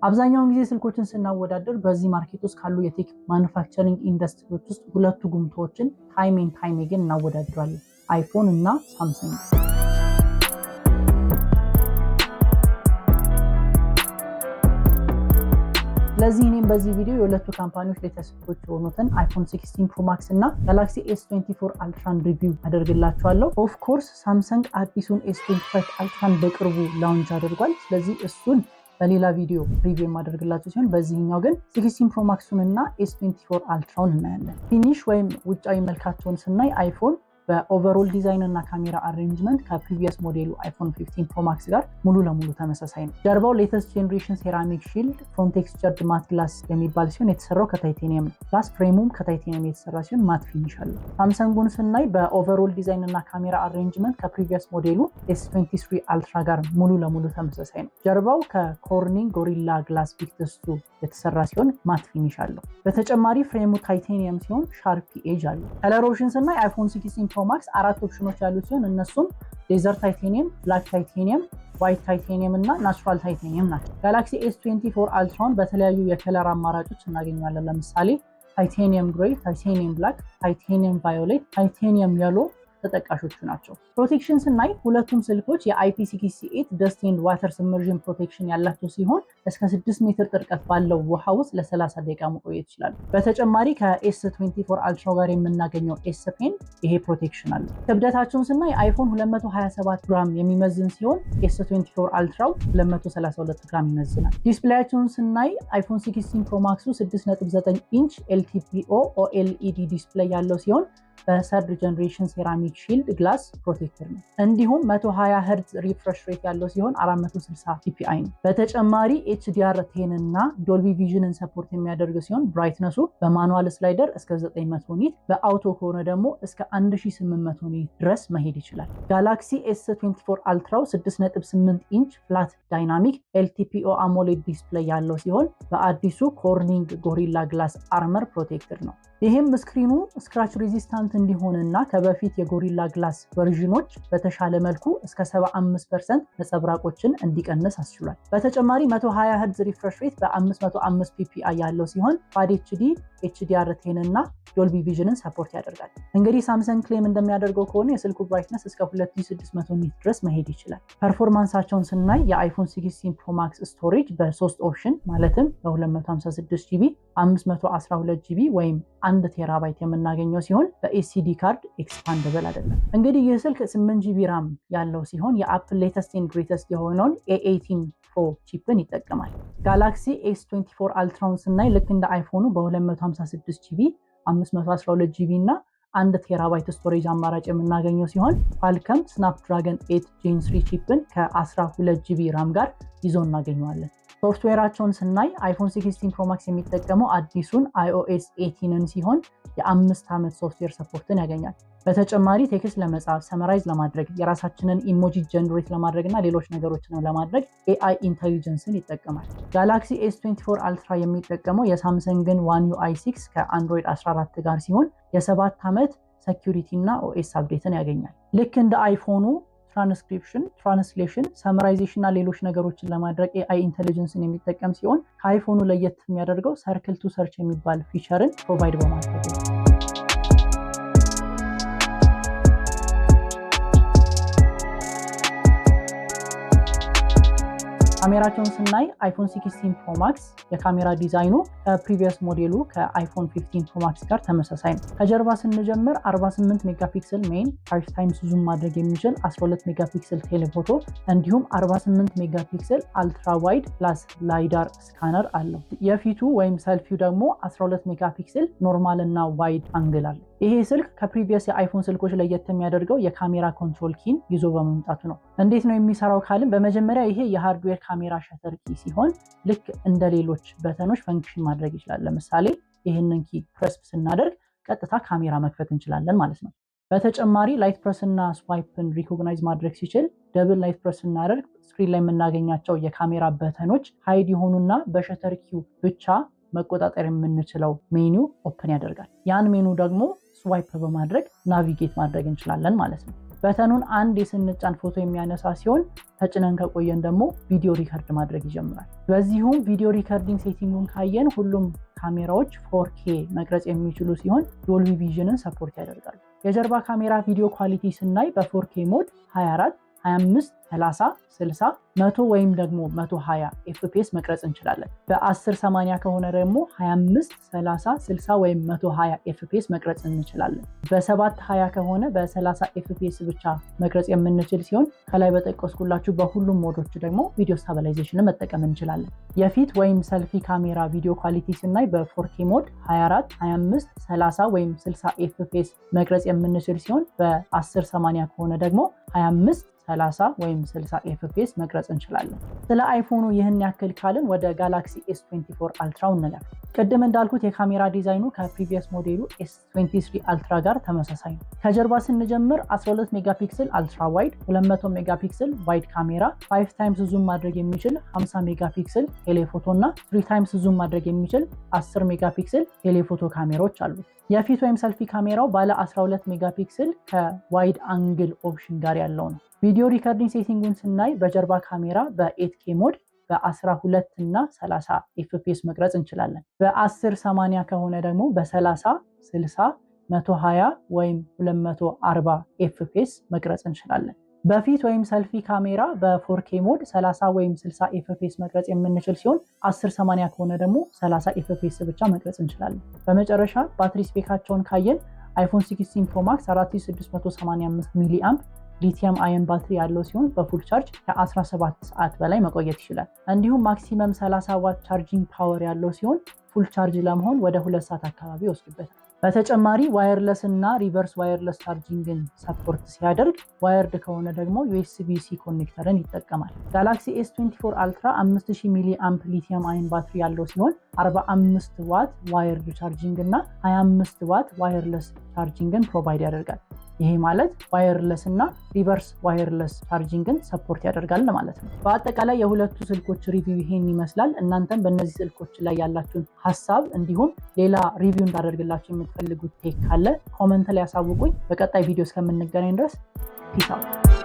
አብዛኛውን ጊዜ ስልኮችን ስናወዳደር በዚህ ማርኬት ውስጥ ካሉ የቴክ ማኑፋክቸሪንግ ኢንዱስትሪዎች ውስጥ ሁለቱ ጉምቶችን ታይም ግን እናወዳድራለን፣ አይፎን እና ሳምሰንግ። ስለዚህ እኔም በዚህ ቪዲዮ የሁለቱ ካምፓኒዎች ሌተስት ስልኮች የሆኑትን አይፎን 16 ፕሮ ማክስ እና ጋላክሲ S24 አልትራን ሪቪው አደርግላችኋለሁ። ኦፍ ኮርስ ሳምሰንግ አዲሱን S25 አልትራን በቅርቡ ላውንች አድርጓል። ስለዚህ እሱን በሌላ ቪዲዮ ሪቪው የማደርግላችሁ ሲሆን በዚህኛው ግን 16 ፕሮ ማክሱን እና S24 አልትራውን እናያለን። ፊኒሽ ወይም ውጫዊ መልካቸውን ስናይ አይፎን በኦቨርኦል ዲዛይን እና ካሜራ አሬንጅመንት ከፕሪቪየስ ሞዴሉ አይፎን 15 ፕሮ ማክስ ጋር ሙሉ ለሙሉ ተመሳሳይ ነው። ጀርባው ሌተስት ጄኔሬሽን ሴራሚክ ሺልድ ፍሮንት ቴክስቸርድ ማት ግላስ የሚባል ሲሆን የተሰራው ከታይቴኒየም ነው። ግላስ ፍሬሙም ከታይቴኒየም የተሰራ ሲሆን ማት ፊኒሽ አለው። ሳምሰንጉን ስናይ በኦቨርኦል ዲዛይን እና ካሜራ አሬንጅመንት ከፕሪቪየስ ሞዴሉ S23 አልትራ ጋር ሙሉ ለሙሉ ተመሳሳይ ነው። ጀርባው ከኮርኒንግ ጎሪላ ግላስ ቪክተስ 2 የተሰራ ሲሆን ማት ፊኒሽ አለው። በተጨማሪ ፍሬሙ ታይቴኒየም ሲሆን ሻርፕ ኤጅ አለው። ከለር ኦፕሽን ስናይ አይፎን 16 ፕሮ ማክስ 4 ኦፕሽኖች ያሉት ሲሆን እነሱም ሌዘር ታይቴኒየም፣ ብላክ ታይቴኒየም፣ ዋይት ታይቴኒየም እና ናቹራል ታይቴኒየም ናቸው። ጋላክሲ S24 አልትራውን በተለያዩ የከለር አማራጮች እናገኛለን። ለምሳሌ ታይቴኒየም ግሬይ፣ ታይቴኒየም ብላክ፣ ታይቴኒየም ቫዮሌት፣ ታይቴኒየም የሎ ተጠቃሾቹ ናቸው። ፕሮቴክሽን ስናይ ሁለቱም ስልኮች የIP68 ደስት ኤንድ ዋተር ሰብመርዥን ፕሮቴክሽን ያላቸው ሲሆን እስከ 6 ሜትር ጥልቀት ባለው ውሃ ውስጥ ለ30 ደቂቃ መቆየት ይችላሉ። በተጨማሪ ከS24 አልትራ ጋር የምናገኘው S Pen ይሄ ፕሮቴክሽን አለ። ክብደታቸውን ስናይ አይፎን 227 ግራም የሚመዝን ሲሆን S24 አልትራው 232 ግራም ይመዝናል። ዲስፕሌያቸውን ስናይ አይፎን 16 ፕሮ ማክሱ 6.9 ኢንች LTPO OLED ዲስፕሌይ ያለው ሲሆን በሰርድ ጀነሬሽን ሴራሚክ ሺልድ ግላስ ፕሮቴክተር ነው። እንዲሁም 120 Hz ሪፍሬሽ ሬት ያለው ሲሆን 460 ppi ነው። በተጨማሪ HDR10 እና ዶልቢ ቪዥንን ሰፖርት የሚያደርግ ሲሆን ብራይትነሱ በማኑዋል ስላይደር እስከ 900 ኒት፣ በአውቶ ከሆነ ደግሞ እስከ 1800 ኒት ድረስ መሄድ ይችላል። ጋላክሲ S24 አልትራው 6.8 ኢንች ፍላት ዳይናሚክ LTPO AMOLED ዲስፕሌይ ያለው ሲሆን በአዲሱ ኮርኒንግ ጎሪላ ግላስ አርመር ፕሮቴክተር ነው። ይህም ስክሪኑ ስክራች ሬዚስታንት እንዲሆንና ከበፊት የጎሪላ ግላስ ቨርዥኖች በተሻለ መልኩ እስከ 75% ነጸብራቆችን እንዲቀንስ አስችሏል። በተጨማሪ 120 Hz ሪፍሬሽ ሬት በ505 ppi ያለው ሲሆን ፋድ HD HDR10 እና ዶልቢ ቪዥንን ሰፖርት ያደርጋል። እንግዲህ ሳምሰንግ ክሌም እንደሚያደርገው ከሆነ የስልኩ ብራይትነስ እስከ 2600 ኒት ድረስ መሄድ ይችላል። ፐርፎርማንሳቸውን ስናይ የአይፎን 16 ፕሮ ማክስ ስቶሬጅ በ3 ኦፕሽን ማለትም በ256 GB፣ 512 GB ወይም 1 ቴራባይት የምናገኘው ሲሆን በኤስዲ ካርድ ኤክስፓንደብል አይደለም። እንግዲህ ይህ ስልክ 8 GB ራም ያለው ሲሆን የአፕል ሌተስት ኤንድ ግሬተስት የሆነውን A18 ፕሮ ቺፕን ይጠቀማል። ጋላክሲ S24 አልትራውን ስናይ ልክ እንደ አይፎኑ በ256 GB፣ 512 GB እና 1 ቴራባይት ስቶሬጅ አማራጭ የምናገኘው ሲሆን ኳልከም ስናፕድራገን 8 Gen 3 ቺፕን ከ12 GB ራም ጋር ይዞ እናገኘዋለን። ሶፍትዌራቸውን ስናይ አይፎን 16 ፕሮ ማክስ የሚጠቀመው አዲሱን iOS 18ን ሲሆን የ5 ዓመት ሶፍትዌር ሰፖርትን ያገኛል። በተጨማሪ ቴክስት ለመጻፍ፣ ሰመራይዝ ለማድረግ፣ የራሳችንን ኢሞጂ ጀነሬት ለማድረግ እና ሌሎች ነገሮችን ለማድረግ AI ኢንተሊጀንስን ይጠቀማል። ጋላክሲ S24 አልትራ የሚጠቀመው የሳምሰንግን One UI 6 ከአንድሮይድ 14 ጋር ሲሆን የ7 ዓመት ሴኩሪቲ እና OS አፕዴትን ያገኛል። ልክ እንደ አይፎኑ ትራንስክሪፕሽን፣ ትራንስሌሽን፣ ሰመራይዜሽን እና ሌሎች ነገሮችን ለማድረግ AI ኢንተሊጀንስን የሚጠቀም ሲሆን ከአይፎኑ ለየት የሚያደርገው ሰርክል ቱ ሰርች የሚባል ፊቸርን ፕሮቫይድ በማድረግ ነው። ካሜራቸውን ስናይ አይፎን 16 ፕሮ ማክስ የካሜራ ዲዛይኑ ከፕሪቪየስ ሞዴሉ ከአይፎን 15 ፕሮ ማክስ ጋር ተመሳሳይ ነው። ከጀርባ ስንጀምር 48 ሜጋፒክሰል ሜይን 5 ታይምስ ዙም ማድረግ የሚችል 12 ሜጋፒክሰል ቴሌፎቶ እንዲሁም 48 ሜጋፒክሰል አልትራ ዋይድ ፕላስ ላይዳር ስካነር አለው። የፊቱ ወይም ሰልፊው ደግሞ 12 ሜጋፒክሰል ኖርማል እና ዋይድ አንግል አለው። ይሄ ስልክ ከፕሪቪየስ የአይፎን ስልኮች ለየት የሚያደርገው የካሜራ ኮንትሮል ኪን ይዞ በመምጣቱ ነው። እንዴት ነው የሚሰራው ካልን በመጀመሪያ ይሄ የሃርድዌር ካሜራ ሸተር ኪ ሲሆን ልክ እንደ ሌሎች በተኖች ፈንክሽን ማድረግ ይችላል። ለምሳሌ ይህንን ኪ ፕሬስ ስናደርግ ቀጥታ ካሜራ መክፈት እንችላለን ማለት ነው። በተጨማሪ ላይት ፕረስ እና ስዋይፕን ሪኮግናይዝ ማድረግ ሲችል ደብል ላይት ፕረስ ስናደርግ ስክሪን ላይ የምናገኛቸው የካሜራ በተኖች ሃይድ የሆኑና በሸተር ኪው ብቻ መቆጣጠር የምንችለው ሜኑ ኦፕን ያደርጋል። ያን ሜኑ ደግሞ ስዋይፕ በማድረግ ናቪጌት ማድረግ እንችላለን ማለት ነው። በተኑን አንድ የስንጫን ፎቶ የሚያነሳ ሲሆን ተጭነን ከቆየን ደግሞ ቪዲዮ ሪከርድ ማድረግ ይጀምራል። በዚሁም ቪዲዮ ሪከርዲንግ ሴቲንጉን ካየን ሁሉም ካሜራዎች 4K መቅረጽ የሚችሉ ሲሆን ዶልቢ ቪዥንን ሰፖርት ያደርጋሉ። የጀርባ ካሜራ ቪዲዮ ኳሊቲ ስናይ በ4K ሞድ 24 25 30 60 100 ወይም ደግሞ 120 FPS መቅረጽ እንችላለን። በ1080 ከሆነ ደግሞ 25 30 60 ወይም 120 FPS መቅረጽ እንችላለን። በ720 ከሆነ በ30 FPS ብቻ መቅረጽ የምንችል ሲሆን ከላይ በጠቀስኩላችሁ በሁሉም ሞዶች ደግሞ ቪዲዮ ስታቢላይዜሽንን መጠቀም እንችላለን። የፊት ወይም ሰልፊ ካሜራ ቪዲዮ ኳሊቲ ስናይ በ4K ሞድ 24 25 30 ወይም 60 FPS መቅረጽ የምንችል ሲሆን በ1080 ከሆነ ደግሞ 25 30 ወይም 60 FPS መቅረጽ እንችላለን። ስለ አይፎኑ ይህን ያክል ካልን ወደ ጋላክሲ S24 አልትራው እንለፍ። ቅድም እንዳልኩት የካሜራ ዲዛይኑ ከፕሪቪየስ ሞዴሉ S23 አልትራ ጋር ተመሳሳይ ነው። ከጀርባ ስንጀምር 12 ሜጋፒክሰል አልትራ ዋይድ፣ 200 ሜጋፒክሰል ዋይድ ካሜራ፣ 5 ታይምስ ዙም ማድረግ የሚችል 50 ሜጋፒክሰል ቴሌፎቶ እና 3 ታይምስ ዙም ማድረግ የሚችል 10 ሜጋፒክሰል ቴሌፎቶ ካሜራዎች አሉ። የፊት ወይም ሰልፊ ካሜራው ባለ 12 ሜጋፒክሰል ከዋይድ አንግል ኦፕሽን ጋር ያለው ነው። ቪዲዮ ሪከርዲንግ ሴቲንጉን ስናይ በጀርባ ካሜራ በ8K ሞድ በ12 እና 30 FPS መቅረጽ እንችላለን። በ1080 ከሆነ ደግሞ በ30 60 120 ወይም 240 FPS መቅረጽ እንችላለን። በፊት ወይም ሰልፊ ካሜራ በ4K ሞድ 30 ወይም 60 FPS መቅረጽ የምንችል ሲሆን 1080 ከሆነ ደግሞ 30 FPS ብቻ መቅረጽ እንችላለን። በመጨረሻ ባትሪ ስፔካቸውን ካየን አይፎን 16 Pro Max 4685 ሚሊ አምፕ ሊቲየም አየን ባትሪ ያለው ሲሆን በፉል ቻርጅ ከ17 ሰዓት በላይ መቆየት ይችላል። እንዲሁም ማክሲመም 30 ዋት ቻርጂንግ ፓወር ያለው ሲሆን ፉል ቻርጅ ለመሆን ወደ 2 ሰዓት አካባቢ ይወስድበታል። በተጨማሪ ዋየርለስ እና ሪቨርስ ዋየርለስ ቻርጂንግን ሰፖርት ሲያደርግ፣ ዋየርድ ከሆነ ደግሞ USB-C ኮኔክተርን ይጠቀማል። ጋላክሲ S24 አልትራ 5000 ሚሊ አምፕ ሊቲየም አየን ባትሪ ያለው ሲሆን 45 ዋት ዋየርድ ቻርጂንግ እና 25 ዋት ዋየርለስ ቻርጂንግን ፕሮቫይድ ያደርጋል። ይሄ ማለት ዋየርለስ እና ሪቨርስ ዋየርለስ ቻርጂንግን ሰፖርት ያደርጋል ማለት ነው። በአጠቃላይ የሁለቱ ስልኮች ሪቪው ይሄን ይመስላል። እናንተም በእነዚህ ስልኮች ላይ ያላችሁን ሀሳብ እንዲሁም ሌላ ሪቪው እንዳደርግላችሁ የምትፈልጉት ቴክ ካለ ኮመንት ላይ ያሳውቁኝ። በቀጣይ ቪዲዮ እስከምንገናኝ ድረስ ፒስ አውት።